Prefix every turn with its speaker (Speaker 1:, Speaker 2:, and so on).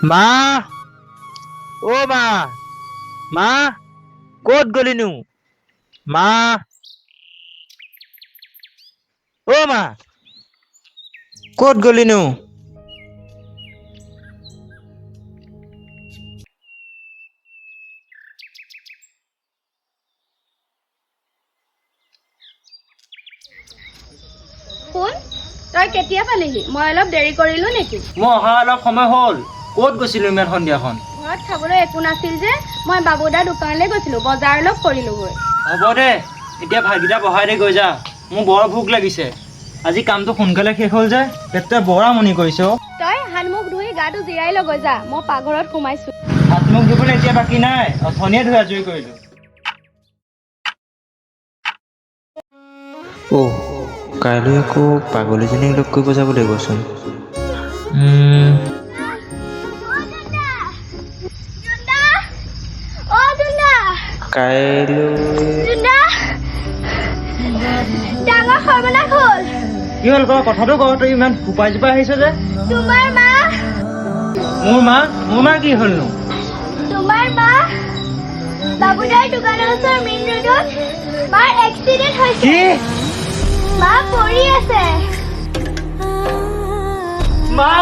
Speaker 1: মা ও মা মা ক'ত গলিনো মা ও মা ক'ত গলিনো
Speaker 2: কোন তই কেতিয়া পালিহি মই অলপ দেৰি কৰিলো নেকি
Speaker 1: মই অহা অলপ সময় হ'ল ক'ত গৈছিলো ইমান সন্ধিয়াখন
Speaker 2: ঘৰত খাবলৈ একো নাছিল যে মই বাবুদাৰ দোকানলৈ গৈছিলো বজাৰ অলপ কৰিলোগৈ
Speaker 1: হ'ব দে এতিয়া ভাতকেইটা বহাই দে গৈ যা মোৰ বৰ ভোক লাগিছে আজি কামটো সোনকালে শেষ হ'ল যে পেটটোৱে বৰ আমনি কৰিছে
Speaker 2: তই হাত মুখ ধুই গাটো জিৰাই লগৈ যা মই পাকঘৰত সোমাইছো
Speaker 1: হাত মুখ ধুবলৈ এতিয়া বাকী নাই অথনিয়ে ধুই আজৰি কৰিলো
Speaker 3: কাইলৈ আকৌ পাগলীজনীক লগ কৰিব যাব লাগিবচোন
Speaker 2: ডাঙৰ সৰ্বনাশ হ'ল
Speaker 1: কি হ'ল ক কথাটো ক তই ইমান ফুপাই জোপাই আহিছ যে
Speaker 2: তোমাৰ মা
Speaker 1: মোৰ মা কি হ'লনো
Speaker 2: তোমাৰ মা বাবুদাৰ দোকানৰ ওচৰৰ মেইন ৰোডত মাৰ এক্সিডেণ্ট হৈছে
Speaker 1: কি
Speaker 2: মা পৰি আছে
Speaker 1: মা